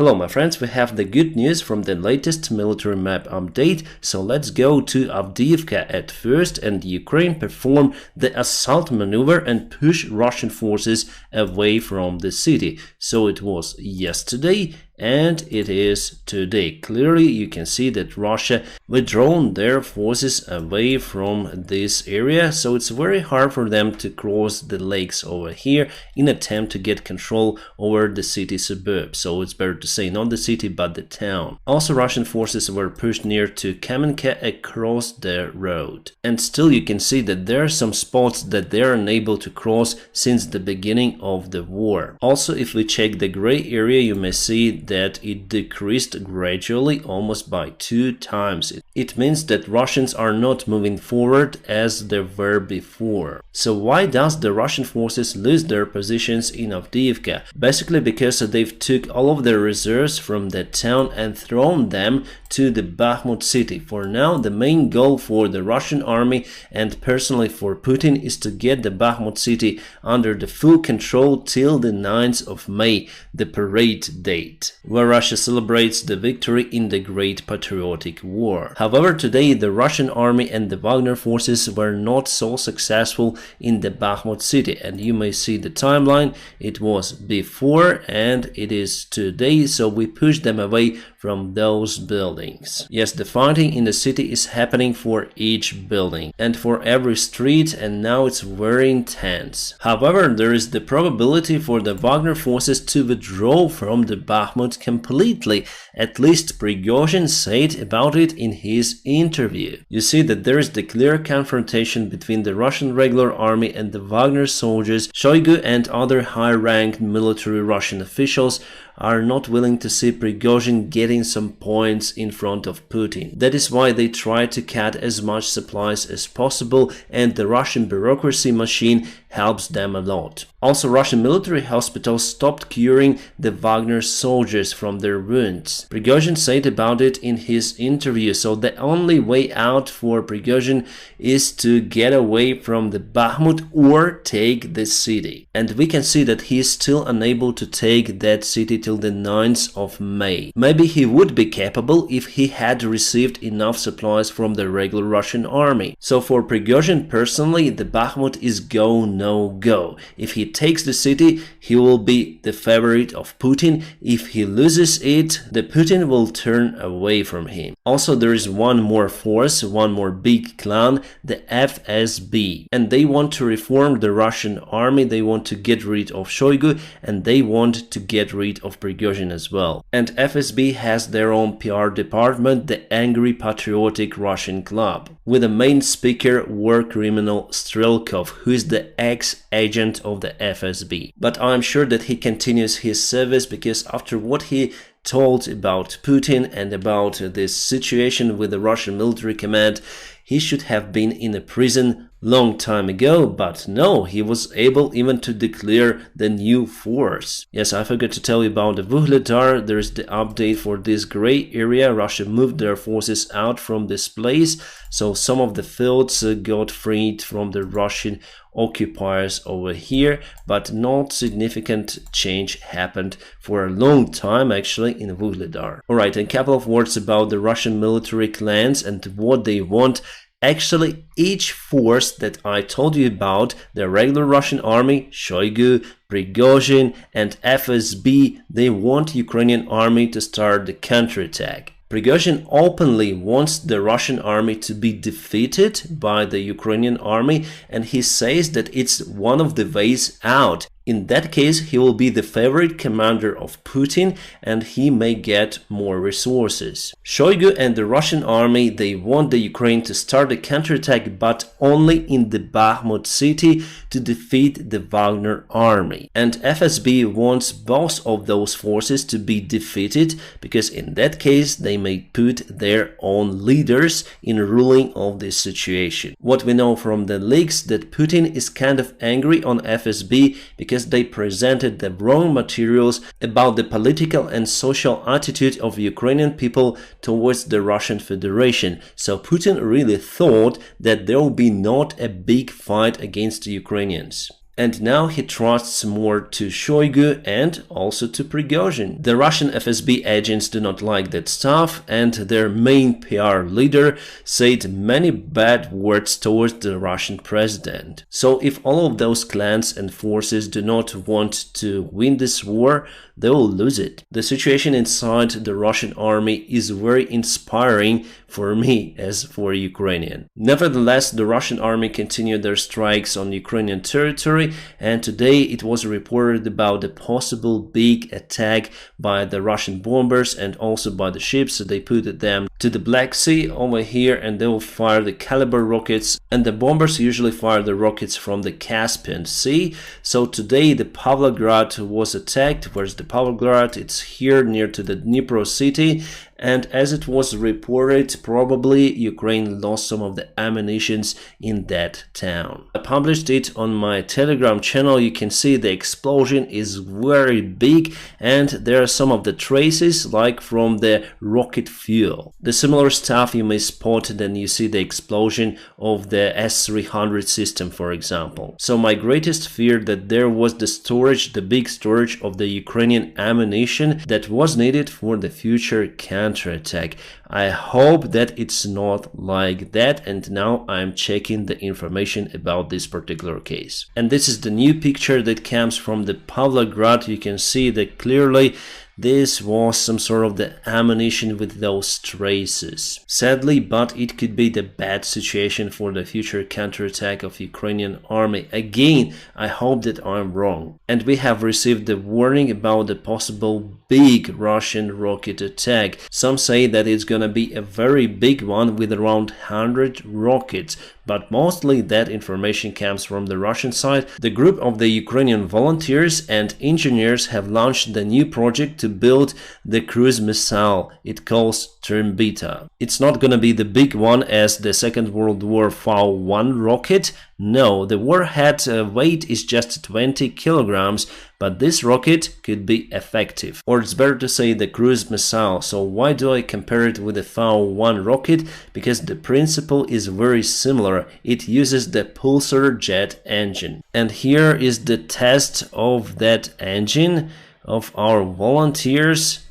Hello my friends, we have the good news from the latest military map update, so let's go to Avdiivka at first, and Ukraine performed the assault maneuver and pushed Russian forces away from the city. So it was yesterday and it is today. Clearly you can see that Russia withdrawn their forces away from this area, so it's very hard for them to cross the lakes over here in attempt to get control over the city suburbs. So it's better to say not the city but the town. Also Russian forces were pushed near to Kamenka across the road. And still you can see that there are some spots that they are unable to cross since the beginning of the war. Also if we check the gray area, you may see that it decreased gradually almost by 2 times. It means that Russians are not moving forward as they were before. So why does the Russian forces lose their positions in Avdiivka? Basically because they've took all of their reserves from that town and thrown them to the Bakhmut city. For now, the main goal for the Russian army and personally for Putin is to get the Bakhmut city under the full control till the 9th of May, the parade date, where Russia celebrates the victory in the Great Patriotic War. However, today the Russian army and the Wagner forces were not so successful in the Bakhmut city, and you may see the timeline. It was before and it is today, so we pushed them away from those buildings. Yes, the fighting in the city is happening for each building and for every street, and now it's very intense. However, there is the probability for the Wagner forces to withdraw from the Bakhmut completely. At least Prigozhin said about it in his interview. You see that there is the clear confrontation between the Russian regular army and the Wagner soldiers. Shoigu and other high-ranked military Russian officials are not willing to see Prigozhin getting some points in front of Putin. That is why they try to cut as much supplies as possible, and the Russian bureaucracy machine helps them a lot. Also, Russian military hospitals stopped curing the Wagner soldiers from their wounds. Prigozhin said about it in his interview, so the only way out for Prigozhin is to get away from the Bakhmut or take the city. And we can see that he is still unable to take that city till the 9th of May. Maybe he would be capable if he had received enough supplies from the regular Russian army. So for Prigozhin personally, the Bakhmut is go no go. If he takes the city, he will be the favorite of Putin. If he loses it, the Putin will turn away from him. Also, there is one more force, one more big clan, the FSB, and they want to reform the Russian army. They want to get rid of Shoigu and they want to get rid of Prigozhin as well. And FSB has their own PR department, the Angry Patriotic Russian Club, with a main speaker, war criminal Strelkov, who is the ex-agent of the FSB. But I'm sure that he continues his service, because after what he told about Putin and about this situation with the Russian military command, he should have been in a prison long time ago, but no, he was able even to declare the new force. Yes, I forgot to tell you about the Vuhledar. There is the update for this gray area. Russia moved their forces out from this place, so some of the fields got freed from the Russian occupiers over here, but not significant change happened for a long time actually in Vuhledar. Alright, a couple of words about the Russian military clans and what they want. Actually, each force that I told you about, the regular Russian army, Shoigu, Prigozhin and FSB, they want Ukrainian army to start the counterattack. Prigozhin openly wants the Russian army to be defeated by the Ukrainian army, and he says that it's one of the ways out. In that case, he will be the favorite commander of Putin and he may get more resources. Shoigu and the Russian army, they want the Ukraine to start a counterattack, but only in the Bakhmut city to defeat the Wagner army. And FSB wants both of those forces to be defeated, because in that case they may put their own leaders in ruling of this situation. What we know from the leaks, that Putin is kind of angry on FSB because they presented the wrong materials about the political and social attitude of Ukrainian people towards the Russian Federation. So Putin really thought that there will be not a big fight against the Ukrainians. and now he trusts more to Shoigu and also to Prigozhin. The Russian FSB agents do not like that stuff, and their main PR leader said many bad words towards the Russian president. So if all of those clans and forces do not want to win this war, they will lose it. The situation inside the Russian army is very inspiring for me as for Ukrainian. Nevertheless, the Russian army continued their strikes on Ukrainian territory, and today it was reported about a possible big attack by the Russian bombers and also by the ships. So they put them to the Black Sea over here, and they will fire the caliber rockets, and the bombers usually fire the rockets from the Caspian Sea. So today the Pavlograd was attacked. Where's the Pavlograd? It's here near to the Dnipro city. And as it was reported, probably Ukraine lost some of the ammunitions in that town. I published it on my Telegram channel. You can see the explosion is very big, and there are some of the traces like from the rocket fuel. The similar stuff you may spot when you see the explosion of the S-300 system, for example. So my greatest fear that there was the storage, the big storage of the Ukrainian ammunition that was needed for the future counterattack. I hope that it's not like that, and now I'm checking the information about this particular case. And this is the new picture that comes from the Pavlograd. You can see that clearly this was some sort of the ammunition with those traces. Sadly, but it could be the bad situation for the future counterattack of Ukrainian army. Again, I hope that I'm wrong. And we have received the warning about the possible big Russian rocket attack. Some say that it's gonna be a very big one with around 100 rockets. But mostly that information comes from the Russian side. The group of the Ukrainian volunteers and engineers have launched the new project to build the cruise missile it calls Termbita. It's not gonna be the big one as the Second World War V-1 rocket. No, the warhead weight is just 20 kilograms, but this rocket could be effective. Or it's better to say the cruise missile. So why do I compare it with the V-1 rocket? Because the principle is very similar. It uses the pulsar jet engine. And here is the test of that engine of our volunteers.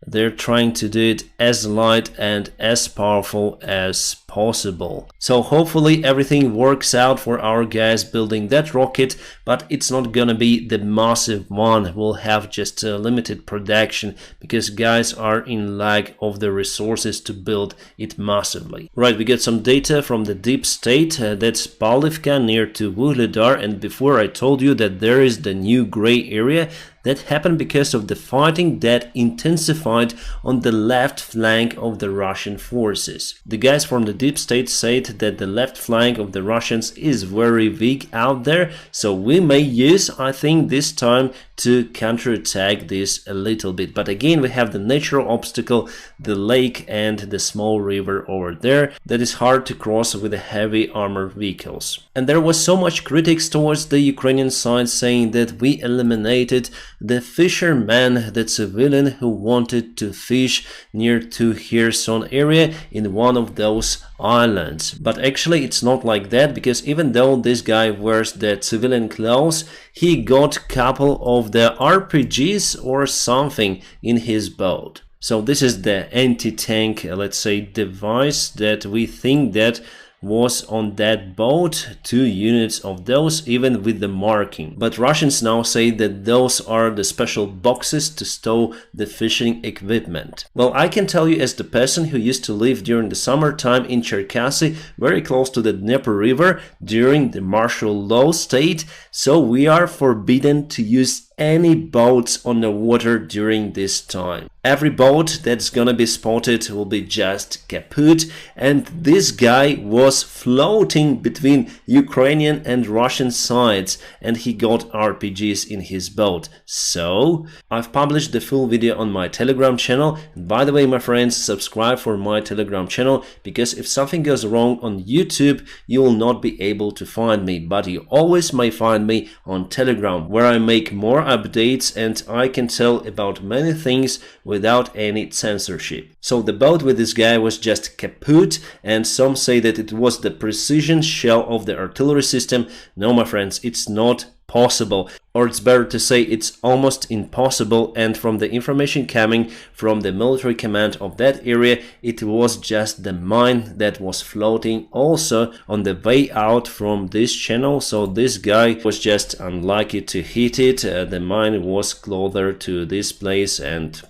They're trying to do it as light and as powerful as possible. So hopefully everything works out for our guys building that rocket, but it's not gonna be the massive one. We'll have just a limited production because guys are in lack of the resources to build it massively. Right, we get some data from the deep state. That's Avdiivka near to Vuhledar, and before I told you that there is the new gray area. That happened because of the fighting that intensified on the left flank of the Russian forces. The guys from the deep state said that the left flank of the Russians is very weak out there, so we may use, I think, this time to counterattack this a little bit. But again, we have the natural obstacle, the lake and the small river over there that is hard to cross with the heavy armored vehicles. And there was so much critics towards the Ukrainian side saying that we eliminated the fisherman, the civilian who wanted to fish near to Kherson area in one of those islands. But actually it's not like that, because even though this guy wears the civilian clothes, he got couple of the RPGs or something in his boat. So this is the anti-tank, let's say, device that we think that was on that boat, 2 units of those, even with the marking. But Russians now say that those are the special boxes to stow the fishing equipment. Well, I can tell you as the person who used to live during the summertime in Cherkasy, very close to the Dnieper River during the martial law state, so we are forbidden to use any boats on the water during this time. Every boat that's gonna be spotted will be just kaput, and this guy was floating between Ukrainian and Russian sides, and he got RPGs in his boat. So I've published the full video on my Telegram channel, and by the way, my friends, subscribe for my Telegram channel, because if something goes wrong on YouTube, you will not be able to find me, but you always may find me on Telegram, where I make more updates and I can tell about many things without any censorship. So the boat with this guy was just kaput, and some say that it was the precision shell of the artillery system. No, my friends, it's not possible, or it's better to say it's almost impossible. And from the information coming from the military command of that area, it was just the mine that was floating also on the way out from this channel. So this guy was just unlucky to hit it. The mine was closer to this place, and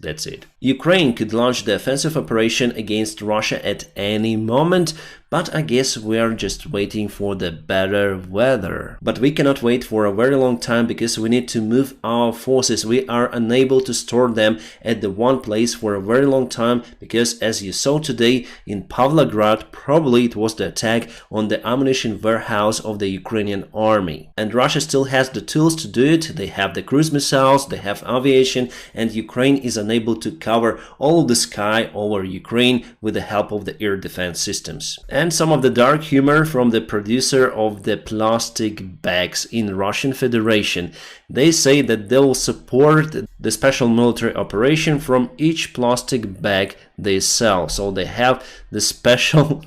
that's it. Ukraine could launch the offensive operation against Russia at any moment, but I guess we are just waiting for the better weather. But we cannot wait for a very long time, because we need to move our forces. We are unable to store them at the one place for a very long time, because as you saw today in Pavlograd, probably it was the attack on the ammunition warehouse of the Ukrainian army. And Russia still has the tools to do it. They have the cruise missiles, they have aviation, and Ukraine is unable to cover all the sky over Ukraine with the help of the air defense systems. And some of the dark humor from the producer of the plastic bags in Russian Federation. They say that they will support the special military operation from each plastic bag they sell. So they have the special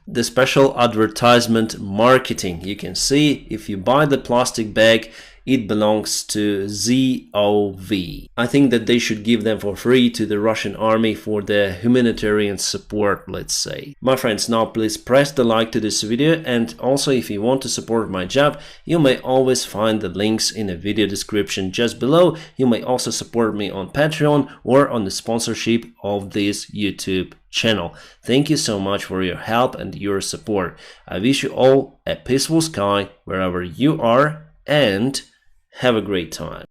the special advertisement marketing. You can see if you buy the plastic bag, it belongs to ZOV. I think that they should give them for free to the Russian army for the humanitarian support, let's say. My friends, now please press the like to this video, and also if you want to support my job, you may always find the links in the video description just below. You may also support me on Patreon or on the sponsorship of this YouTube channel. Thank you so much for your help and your support. I wish you all a peaceful sky wherever you are, and have a great time.